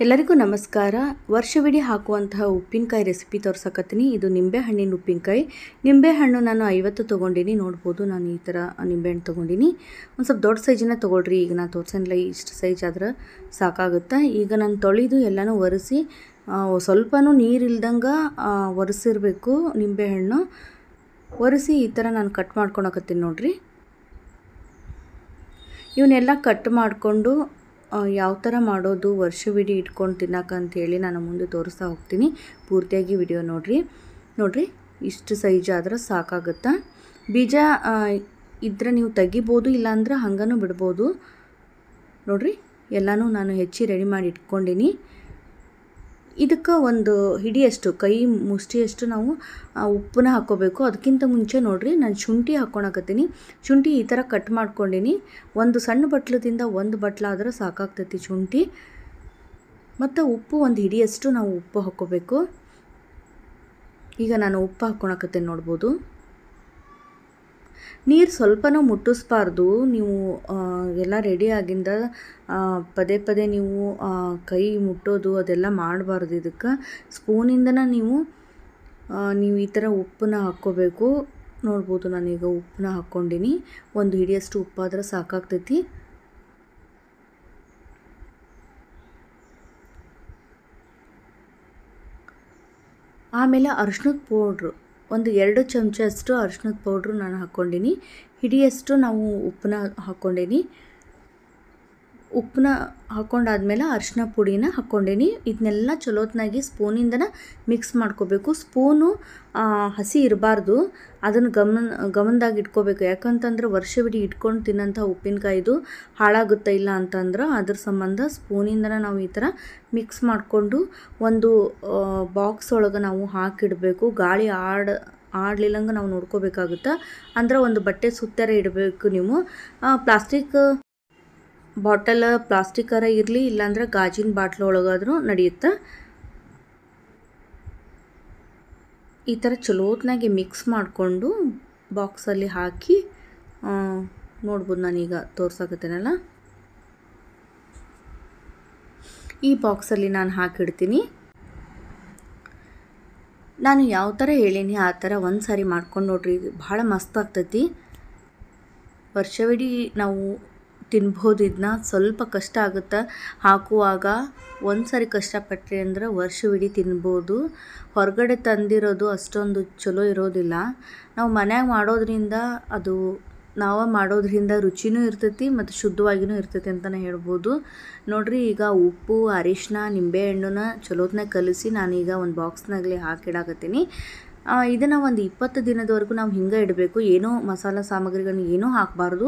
ಎಲ್ಲರಿಗೂ ನಮಸ್ಕಾರ. ವರ್ಷವಿಡೀ ಹಾಕುವಂತಹ ಉಪ್ಪಿನಕಾಯಿ ರೆಸಿಪಿ ತೋರ್ಸಕತ್ತೀನಿ. ಇದು ನಿಂಬೆಹಣ್ಣಿನ ಉಪ್ಪಿನಕಾಯಿ. ನಿಂಬೆಹಣ್ಣು ನಾನು 50 ತೊಗೊಂಡಿನಿ. ನೋಡ್ಬೋದು, ನಾನು ಈ ಥರ ನಿಂಬೆಹಣ್ಣು ತೊಗೊಂಡಿನಿ. ಒಂದು ಸ್ವಲ್ಪ ದೊಡ್ಡ ಸೈಜನ್ನ ತೊಗೊಳ್ರಿ. ಈಗ ನಾನು ತೋರ್ಸಲ್ಲ, ಇಷ್ಟು ಸೈಜ್ ಆದ್ರೆ ಸಾಕಾಗುತ್ತೆ. ಈಗ ನಾನು ತೊಳೆದು ಎಲ್ಲನೂ ಒರೆಸಿ ಸ್ವಲ್ಪನೂ ನೀರಿಲ್ದಂಗೆ ಒರೆಸಿರಬೇಕು. ನಿಂಬೆಹಣ್ಣು ಒರೆಸಿ ಈ ಥರ ನಾನು ಕಟ್ ಮಾಡ್ಕೊಳಕತ್ತೀನಿ ನೋಡ್ರಿ. ಇವನ್ನೆಲ್ಲ ಕಟ್ ಮಾಡಿಕೊಂಡು ಯಾವ ಥರ ಮಾಡೋದು ವರ್ಷವಿಡೀ ಇಟ್ಕೊಂಡು ತಿನ್ನಕ್ಕಂತೇಳಿ ನಾನು ಮುಂದೆ ತೋರಿಸ್ತಾ ಹೋಗ್ತೀನಿ. ಪೂರ್ತಿಯಾಗಿ ವಿಡಿಯೋ ನೋಡ್ರಿ ಇಷ್ಟು ಸೈಜ್ ಆದ್ರೆ ಸಾಕಾಗುತ್ತಾ. ಬೀಜ ಇದ್ರೆ ನೀವು ತೆಗಿಬೋದು, ಇಲ್ಲಾಂದ್ರೆ ಹಂಗನೂ ಬಿಡ್ಬೋದು. ನೋಡ್ರಿ, ಎಲ್ಲನೂ ನಾನು ಹೆಚ್ಚಿ ರೆಡಿ ಮಾಡಿ ಇಟ್ಕೊಂಡಿನಿ. ಇದಕ್ಕೆ ಒಂದು ಹಿಡಿಯಷ್ಟು, ಕೈ ಮುಷ್ಟಿಯಷ್ಟು ನಾವು ಉಪ್ಪನ್ನ ಹಾಕ್ಕೋಬೇಕು. ಅದಕ್ಕಿಂತ ಮುಂಚೆ ನೋಡ್ರಿ, ನಾನು ಶುಂಠಿ ಹಾಕ್ಕೊಳಕತ್ತೀನಿ. ಶುಂಠಿ ಈ ಥರ ಕಟ್ ಮಾಡ್ಕೊಂಡಿನಿ. ಒಂದು ಸಣ್ಣ ಬಟ್ಲದಿಂದ ಒಂದು ಬಟ್ಲಾದ್ರೆ ಸಾಕಾಗ್ತೈತಿ ಶುಂಠಿ. ಮತ್ತು ಉಪ್ಪು ಒಂದು ಹಿಡಿಯಷ್ಟು ನಾವು ಉಪ್ಪು ಹಾಕ್ಕೋಬೇಕು. ಈಗ ನಾನು ಉಪ್ಪು ಹಾಕ್ಕೊಳಕತ್ತೀನಿ, ನೋಡ್ಬೋದು. ನೀರು ಸ್ವಲ್ಪನೂ ಮುಟ್ಟಿಸ್ಬಾರ್ದು. ನೀವು ಎಲ್ಲ ರೆಡಿ ಆಗಿಂದ ಪದೇ ಪದೇ ನೀವು ಕೈ ಮುಟ್ಟೋದು ಅದೆಲ್ಲ ಮಾಡಬಾರ್ದು. ಇದಕ್ಕೆ ಸ್ಪೂನಿಂದನೇ ನೀವು ಈ ಥರ ಉಪ್ಪನ್ನ ಹಾಕ್ಕೋಬೇಕು. ನೋಡ್ಬೋದು, ನಾನೀಗ ಉಪ್ಪನ್ನ ಹಾಕ್ಕೊಂಡಿನಿ. ಒಂದು ಹಿಡಿಯಷ್ಟು ಉಪ್ಪಾದ್ರೆ ಸಾಕಾಗ್ತೈತಿ. ಆಮೇಲೆ ಅರಿಶಿಣದ ಪೌಡ್ರು ಒಂದು 2 ಚಮಚಷ್ಟು ಅರಿಶಿಣದ ಪೌಡ್ರು ನಾನು ಹಾಕ್ಕೊಂಡಿನಿ. ಹಿಡಿಯಷ್ಟು ನಾವು ಉಪ್ಪನ್ನ ಹಾಕ್ಕೊಂಡೀನಿ. ಉಪ್ಪನ್ನ ಹಾಕ್ಕೊಂಡಾದ್ಮೇಲೆ ಅರಿಶಿಣ ಪುಡಿನ ಹಾಕ್ಕೊಂಡೀನಿ. ಇದನ್ನೆಲ್ಲ ಚಲೋತ್ನಾಗಿ ಸ್ಪೂನಿಂದನೇ ಮಿಕ್ಸ್ ಮಾಡ್ಕೋಬೇಕು. ಸ್ಪೂನು ಹಸಿ ಇರಬಾರ್ದು, ಅದನ್ನು ಗಮನದಾಗಿ ಇಟ್ಕೋಬೇಕು. ಯಾಕಂತಂದ್ರೆ ವರ್ಷವಿಡೀ ಇಟ್ಕೊಂಡು ತಿನ್ನೋಂಥ ಉಪ್ಪಿನಕಾಯಿದು ಹಾಳಾಗುತ್ತೆ ಇಲ್ಲ ಅಂತಂದ್ರೆ ಅದ್ರ ಸಂಬಂಧ ಸ್ಪೂನಿಂದನೇ ನಾವು ಈ ಥರ ಮಿಕ್ಸ್ ಮಾಡಿಕೊಂಡು ಒಂದು ಬಾಕ್ಸ್ ಒಳಗೆ ನಾವು ಹಾಕಿಡಬೇಕು. ಗಾಳಿ ಆಡಲಿಲ್ಲಂಗೆ ನಾವು ನೋಡ್ಕೋಬೇಕಾಗುತ್ತೆ. ಅಂದ್ರೆ ಒಂದು ಬಟ್ಟೆ ಸುತ್ತರ ಇಡಬೇಕು. ನೀವು ಪ್ಲಾಸ್ಟಿಕ್ ಬಾಟಲ್ ಪ್ಲಾಸ್ಟಿಕ್ಕರ ಇರಲಿ, ಇಲ್ಲಾಂದ್ರೆ ಗಾಜಿನ ಬಾಟ್ಲ್ ಒಳಗಾದ್ರೂ ನಡೆಯುತ್ತೆ. ಈ ಥರ ಚಲೋತ್ನಾಗಿ ಮಿಕ್ಸ್ ಮಾಡಿಕೊಂಡು ಬಾಕ್ಸಲ್ಲಿ ಹಾಕಿ ನೋಡ್ಬೋದು. ನಾನೀಗ ತೋರ್ಸಕತ್ತೇನಲ್ಲ, ಈ ಬಾಕ್ಸಲ್ಲಿ ನಾನು ಹಾಕಿಡ್ತೀನಿ. ನಾನು ಯಾವ ಥರ ಹೇಳೀನಿ ಆ ಥರ ಒಂದು ಸಾರಿ ಮಾಡ್ಕೊಂಡು ನೋಡ್ರಿ. ಭಾಳ ಮಸ್ತ್ ಆಗ್ತೈತಿ. ವರ್ಷವಿಡೀ ನಾವು ತಿನ್ಬೋದು. ಇದನ್ನ ಸ್ವಲ್ಪ ಕಷ್ಟ ಆಗುತ್ತೆ ಹಾಕುವಾಗ. ಒಂದು ಸಾರಿ ಕಷ್ಟಪಟ್ಟರೆ ಅಂದ್ರೆ ವರ್ಷವಿಡೀ ತಿನ್ಬೋದು. ಹೊರಗಡೆ ತಂದಿರೋದು ಅಷ್ಟೊಂದು ಚಲೋ ಇರೋದಿಲ್ಲ. ನಾವು ಮನ್ಯಾಗ ಮಾಡೋದ್ರಿಂದ ಮಾಡೋದ್ರಿಂದ ರುಚಿನೂ ಇರ್ತೈತಿ ಮತ್ತು ಶುದ್ಧವಾಗಿಯೂ ಇರ್ತೈತಿ ಅಂತಲೇ ಹೇಳ್ಬೋದು. ನೋಡ್ರಿ, ಈಗ ಉಪ್ಪು, ಅರಿಶಿನ, ನಿಂಬೆಹಣ್ಣನ್ನ ಚಲೋತ್ನಾಗ ಕಲಿಸಿ ನಾನೀಗ ಒಂದು ಬಾಕ್ಸ್ನಾಗಲಿ ಹಾಕಿಡಾಕತ್ತೀನಿ. ಇದನ್ನು ಒಂದು 20 ದಿನದವರೆಗೂ ನಾವು ಹಿಂಗೆ ಇಡಬೇಕು. ಏನೋ ಮಸಾಲ ಸಾಮಗ್ರಿಗಳನ್ನ ಏನೂ ಹಾಕಬಾರ್ದು.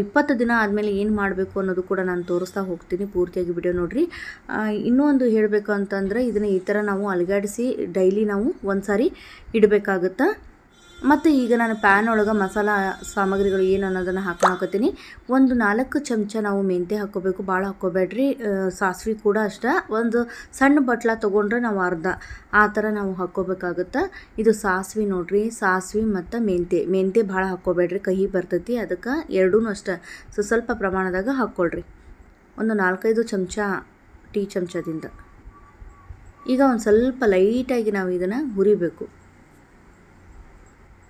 20 ದಿನ ಆದಮೇಲೆ ಏನು ಮಾಡಬೇಕು ಅನ್ನೋದು ಕೂಡ ನಾನು ತೋರಿಸ್ತಾ ಹೋಗ್ತೀನಿ. ಪೂರ್ತಿಯಾಗಿ ವಿಡಿಯೋ ನೋಡಿರಿ. ಇನ್ನೂ ಒಂದು ಹೇಳಬೇಕು ಅಂತಂದರೆ, ಇದನ್ನು ಈ ಥರ ನಾವು ಅಲುಗಾಡಿಸಿ ಡೈಲಿ ನಾವು ಒಂದು ಸಾರಿ ಇಡಬೇಕಾಗುತ್ತೆ. ಮತ್ತು ಈಗ ನಾನು ಪ್ಯಾನ್ ಒಳಗೆ ಮಸಾಲ ಸಾಮಗ್ರಿಗಳು ಏನು ಅನ್ನೋದನ್ನು ಹಾಕ್ಕೊಳಕತ್ತೀನಿ. ಒಂದು 4 ಚಮಚ ನಾವು ಮೆಂತ್ಯ ಹಾಕ್ಕೋಬೇಕು. ಭಾಳ ಹಾಕ್ಕೋಬೇಡ್ರಿ. ಸಾಸಿವೆ ಕೂಡ ಅಷ್ಟೇ. ಒಂದು ಸಣ್ಣ ಬಟ್ಲ ತೊಗೊಂಡ್ರೆ ನಾವು ಅರ್ಧ ಆ ಥರ ನಾವು ಹಾಕ್ಕೋಬೇಕಾಗುತ್ತೆ. ಇದು ಸಾಸಿವೆ ನೋಡ್ರಿ, ಸಾಸಿವೆ ಮತ್ತು ಮೆಂತ್ಯ ಭಾಳ ಹಾಕ್ಕೋಬೇಡ್ರಿ, ಕಹಿ ಬರ್ತೈತಿ. ಅದಕ್ಕೆ ಎರಡೂ ಅಷ್ಟೇ ಸ್ವಲ್ಪ ಪ್ರಮಾಣದಾಗ ಹಾಕ್ಕೊಳ್ರಿ. ಒಂದು 4-5 ಚಮಚ ಟೀ ಚಮಚದಿಂದ. ಈಗ ಒಂದು ಸ್ವಲ್ಪ ಲೈಟಾಗಿ ನಾವು ಇದನ್ನು ಹುರಿಬೇಕು.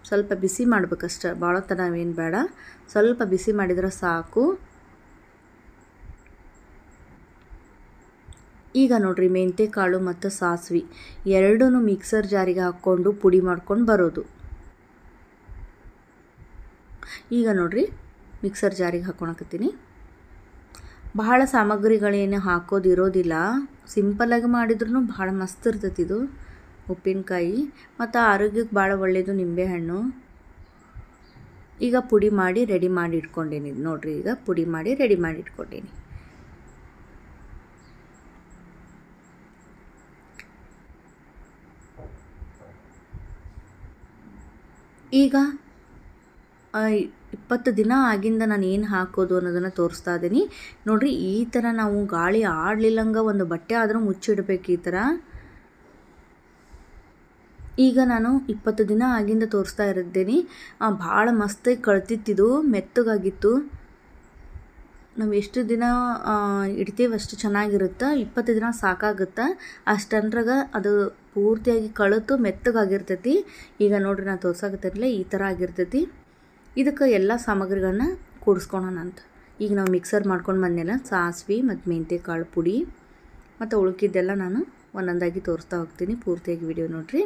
ಸ್ವಲ್ಪ ಬಿಸಿ ಮಾಡ್ಬೇಕಷ್ಟೆ, ಭಾಳ ತರ ನಾವೇನು ಬೇಡ. ಸ್ವಲ್ಪ ಬಿಸಿ ಮಾಡಿದ್ರೆ ಸಾಕು. ಈಗ ನೋಡ್ರಿ, ಮೆಂತ್ಯ ಕಾಳು ಮತ್ತು ಸಾಸಿವೆ ಎರಡೂ ಮಿಕ್ಸರ್ ಜಾರಿಗೆ ಹಾಕ್ಕೊಂಡು ಪುಡಿ ಮಾಡ್ಕೊಂಡು ಬರೋದು. ಈಗ ನೋಡ್ರಿ, ಮಿಕ್ಸರ್ ಜಾರಿಗೆ ಹಾಕ್ಕೊಳಕತ್ತೀನಿ. ಭಾಳ ಸಾಮಗ್ರಿಗಳೇನು ಹಾಕೋದಿರೋದಿಲ್ಲ. ಸಿಂಪಲ್ಲಾಗಿ ಮಾಡಿದ್ರೂ ಭಾಳ ಮಸ್ತ್ ಇರ್ತೈತಿ ಇದು ಉಪ್ಪಿನಕಾಯಿ. ಮತ್ತು ಆರೋಗ್ಯಕ್ಕೆ ಭಾಳ ಒಳ್ಳೆಯದು ನಿಂಬೆಹಣ್ಣು. ಈಗ ಪುಡಿ ಮಾಡಿ ರೆಡಿ ಮಾಡಿ ಇಟ್ಕೊಂಡೀನಿ. ನೋಡ್ರಿ, ಈಗ ಪುಡಿ ಮಾಡಿ ರೆಡಿ ಮಾಡಿ ಇಟ್ಕೊಂಡೀನಿ. ಈಗ 20 ದಿನ ಆಗಿಂದ ನಾನು ಏನು ಹಾಕೋದು ಅನ್ನೋದನ್ನು ತೋರಿಸ್ತಾ ಇದ್ದೀನಿ. ನೋಡ್ರಿ, ಈ ಥರ ನಾವು ಗಾಳಿ ಆಡಲಿಲ್ಲಂಗೆ ಒಂದು ಬಟ್ಟೆ ಆದರೂ ಮುಚ್ಚಿಡ್ಬೇಕು ಈ ಥರ. ಈಗ ನಾನು 20 ದಿನ ಆಗಿಂದ ತೋರಿಸ್ತಾ ಇರಿದ್ದೀನಿ. ಭಾಳ ಮಸ್ತಾಗಿ ಕಳ್ತಿತ್ತಿದು, ಮೆತ್ತಗಾಗಿತ್ತು. ನಾವು ಎಷ್ಟು ದಿನ ಇಡ್ತೀವಿ ಅಷ್ಟು ಚೆನ್ನಾಗಿರುತ್ತೆ. 20 ದಿನ ಸಾಕಾಗುತ್ತೆ. ಅಷ್ಟಂದ್ರಾಗ ಅದು ಪೂರ್ತಿಯಾಗಿ ಕಳೆತು ಮೆತ್ತಗಾಗಿರ್ತೈತಿ. ಈಗ ನೋಡ್ರಿ ನಾನು ತೋರ್ಸಾಕತ್ತಿರಲಿಲ್ಲ, ಈ ಥರ ಆಗಿರ್ತೈತಿ. ಇದಕ್ಕೆ ಎಲ್ಲ ಸಾಮಗ್ರಿಗಳನ್ನ ಕೂಡಿಸ್ಕೊಳೋಣ ಅಂತ. ಈಗ ನಾವು ಮಿಕ್ಸರ್ ಮಾಡ್ಕೊಂಡು ಬಂದೆಲ್ಲ ಸಾಸಿವೆ ಮತ್ತು ಮೆಂತ್ಯ ಕಾಳು ಪುಡಿ ಮತ್ತು ಉಳ್ಕಿದ್ದೆಲ್ಲ ನಾನು ಒಂದೊಂದಾಗಿ ತೋರಿಸ್ತಾ ಹೋಗ್ತೀನಿ. ಪೂರ್ತಿಯಾಗಿ ವಿಡಿಯೋ ನೋಡಿರಿ.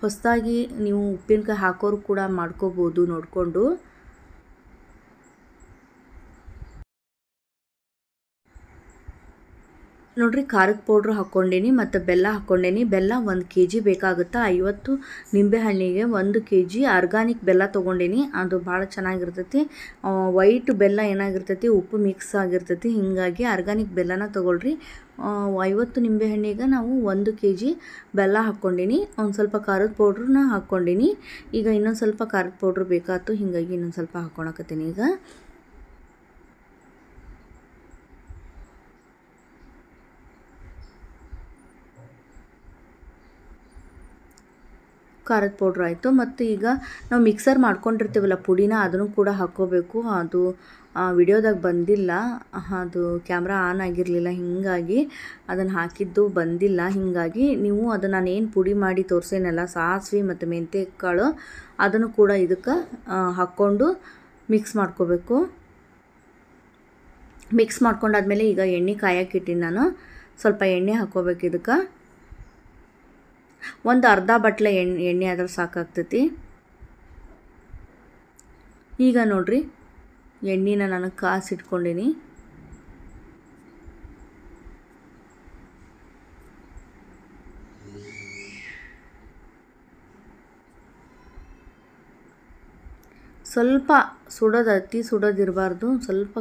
ಹೊಸದಾಗಿ ನೀವು ಉಪ್ಪಿನಕಾಯಿ ಹಾಕೋರು ಕೂಡ ಮಾಡ್ಕೋಬೋದು ನೋಡಿಕೊಂಡು. ನೋಡಿರಿ, ಖಾರದ ಪೌಡ್ರ್ ಹಾಕ್ಕೊಂಡೀನಿ ಮತ್ತು ಬೆಲ್ಲ ಹಾಕ್ಕೊಂಡೇನಿ. ಬೆಲ್ಲ 1 kg ಬೇಕಾಗುತ್ತೆ. 50 ನಿಂಬೆಹಣ್ಣಿಗೆ 1 kg ಆರ್ಗಾನಿಕ್ ಬೆಲ್ಲ ತೊಗೊಂಡೀನಿ. ಅದು ಭಾಳ ಚೆನ್ನಾಗಿರ್ತೈತಿ. ವೈಟ್ ಬೆಲ್ಲ ಏನಾಗಿರ್ತೈತಿ, ಉಪ್ಪು ಮಿಕ್ಸ್ ಆಗಿರ್ತೈತಿ. ಹೀಗಾಗಿ ಆರ್ಗಾನಿಕ್ ಬೆಲ್ಲನ ತೊಗೊಳ್ರಿ. 50 ನಿಂಬೆಹಣ್ಣಿಗೆ ನಾವು 1 kg ಬೆಲ್ಲ ಹಾಕ್ಕೊಂಡೀನಿ. ಒಂದು ಸ್ವಲ್ಪ ಖಾರದ ಪೌಡ್ರನ್ನ ಹಾಕ್ಕೊಂಡೀನಿ. ಈಗ ಇನ್ನೊಂದು ಸ್ವಲ್ಪ ಖಾರದ ಪೌಡ್ರ್ ಬೇಕಾಯ್ತು, ಹೀಗಾಗಿ ಇನ್ನೊಂದು ಸ್ವಲ್ಪ ಹಾಕ್ಕೊಳಕತ್ತೀನಿ. ಈಗ ಖಾರದ ಪೌಡ್ರ್ ಆಯಿತು. ಮತ್ತು ಈಗ ನಾವು ಮಿಕ್ಸರ್ ಮಾಡ್ಕೊಂಡಿರ್ತೀವಲ್ಲ ಪುಡಿನ, ಅದನ್ನು ಕೂಡ ಹಾಕ್ಕೋಬೇಕು. ಅದು ವಿಡಿಯೋದಾಗ ಬಂದಿಲ್ಲ, ಅದು ಕ್ಯಾಮ್ರಾ ಆನ್ ಆಗಿರಲಿಲ್ಲ, ಹೀಗಾಗಿ ಅದನ್ನು ಹಾಕಿದ್ದು ಬಂದಿಲ್ಲ. ಹೀಗಾಗಿ ನೀವು ಅದು ನಾನೇನು ಪುಡಿ ಮಾಡಿ ತೋರಿಸೇನಲ್ಲ, ಸಾಸಿವೆ ಮತ್ತು ಮೆಂತ್ಯ ಕಾಳು, ಅದನ್ನು ಕೂಡ ಇದಕ್ಕೆ ಹಾಕ್ಕೊಂಡು ಮಿಕ್ಸ್ ಮಾಡ್ಕೋಬೇಕು. ಮಿಕ್ಸ್ ಮಾಡ್ಕೊಂಡಾದ್ಮೇಲೆ ಈಗ ಎಣ್ಣೆ ಕಾಯಕ್ಕಿಟ್ಟಿನಿ ನಾನು. ಸ್ವಲ್ಪ ಎಣ್ಣೆ ಹಾಕ್ಕೋಬೇಕು. ಇದಕ್ಕೆ ಒಂದು ಅರ್ಧ ಬಟ್ಲೆ ಎಣ್ಣೆ ಆದ್ರೆ ಸಾಕಾಗ್ತೈತಿ. ಈಗ ನೋಡ್ರಿ, ಎಣ್ಣೆನ ನಾನು ಕಾಸಿಟ್ಕೊಂಡೀನಿ. ಸ್ವಲ್ಪ ಸುಡೋದು, ಅತಿ ಸುಡೋದಿರಬಾರ್ದು, ಸ್ವಲ್ಪ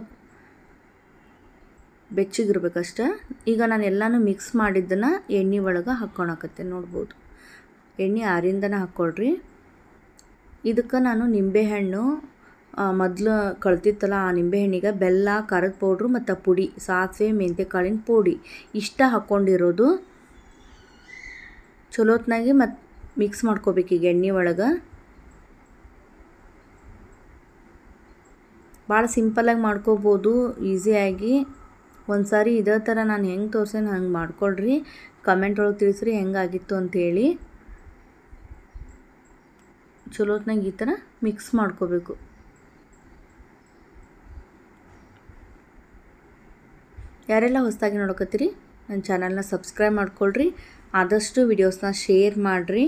ಬೆಚ್ಚಗಿರ್ಬೇಕಷ್ಟೆ. ಈಗ ನಾನು ಎಲ್ಲನೂ ಮಿಕ್ಸ್ ಮಾಡಿದ್ದನ್ನು ಎಣ್ಣೆ ಒಳಗೆ ಹಾಕ್ಕೊಳಕತ್ತೆ. ನೋಡ್ಬೋದು, ಎಣ್ಣೆ ಆರಿಂದನೇ ಹಾಕ್ಕೊಳ್ರಿ. ಇದಕ್ಕೆ ನಾನು ನಿಂಬೆಹಣ್ಣು ಮೊದಲು ಕಳ್ತಿತ್ತಲ್ಲ, ಆ ನಿಂಬೆಹಣ್ಣಿಗೆ ಬೆಲ್ಲ, ಖಾರದ ಪೌಡ್ರು ಮತ್ತು ಪುಡಿ, ಸಾಸಿವೆ ಮೆಂತ್ಯ ಕಾಳಿನ ಪುಡಿ ಇಷ್ಟ ಹಾಕ್ಕೊಂಡಿರೋದು. ಚಲೋತ್ನಾಗಿ ಮತ್ತು ಮಿಕ್ಸ್ ಮಾಡ್ಕೋಬೇಕು ಈಗ ಎಣ್ಣೆ ಒಳಗೆ. ಭಾಳ ಸಿಂಪಲಾಗಿ ಮಾಡ್ಕೋಬೋದು, ಈಸಿಯಾಗಿ. ಒಂದು ಸಾರಿ ಇದೇ ಥರ ನಾನು ಹೆಂಗೆ ತೋರ್ಸೇನೆ ಹಂಗೆ ಮಾಡ್ಕೊಳ್ರಿ. ಕಮೆಂಟ್ ಒಳಗೆ ತಿಳಿಸ್ರಿ ಹೆಂಗಾಗಿತ್ತು ಅಂಥೇಳಿ. ಚಲೋತ್ನಾಗ ಈ ಥರ ಮಿಕ್ಸ್ ಮಾಡ್ಕೋಬೇಕು. ಯಾರೆಲ್ಲ ಹೊಸದಾಗಿ ನೋಡಕತ್ತೀರಿ ನನ್ನ ಚಾನಲ್ನ ಸಬ್ಸ್ಕ್ರೈಬ್ ಮಾಡ್ಕೊಳ್ರಿ. ಆದಷ್ಟು ವಿಡಿಯೋಸ್ನ ಶೇರ್ ಮಾಡಿರಿ.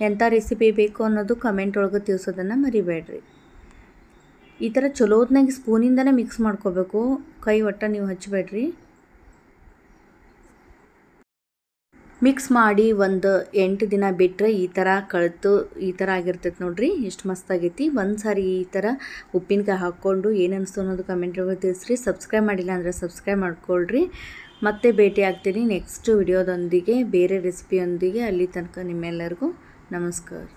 ಎಂಥ ರೆಸಿಪಿ ಬೇಕು ಅನ್ನೋದು ಕಮೆಂಟ್ ಒಳಗೆ ತಿಳಿಸೋದನ್ನು ಮರಿಬೇಡ್ರಿ. ಈ ಥರ ಚಲೋತ್ನಾಗಿ ಸ್ಪೂನಿಂದನೇ ಮಿಕ್ಸ್ ಮಾಡ್ಕೋಬೇಕು, ಕೈ ಒಟ್ಟ ನೀವು ಹಚ್ಚಬೇಡ್ರಿ. ಮಿಕ್ಸ್ ಮಾಡಿ ಒಂದು 8 ದಿನ ಬಿಟ್ಟರೆ ಈ ಥರ ಕಳೆದು ಈ ಥರ ಆಗಿರ್ತೈತೆ. ನೋಡಿರಿ ಎಷ್ಟು ಮಸ್ತಾಗೈತಿ. ಒಂದು ಸಾರಿ ಈ ಥರ ಉಪ್ಪಿನಕಾಯಿ ಹಾಕ್ಕೊಂಡು ಏನು ಅನಿಸ್ತು ಅನ್ನೋದು ಕಮೆಂಟ್ ಒಳಗೆ ತಿಳಿಸ್ರಿ. ಸಬ್ಸ್ಕ್ರೈಬ್ ಮಾಡಿಲ್ಲ ಅಂದರೆ ಸಬ್ಸ್ಕ್ರೈಬ್ ಮಾಡ್ಕೊಳ್ರಿ. ಮತ್ತೆ ಭೇಟಿ ಆಗ್ತೀನಿ ನೆಕ್ಸ್ಟ್ ವಿಡಿಯೋದೊಂದಿಗೆ, ಬೇರೆ ರೆಸಿಪಿಯೊಂದಿಗೆ. ಅಲ್ಲಿ ತನಕ ನಿಮ್ಮೆಲ್ಲರಿಗೂ ನಮಸ್ಕಾರ.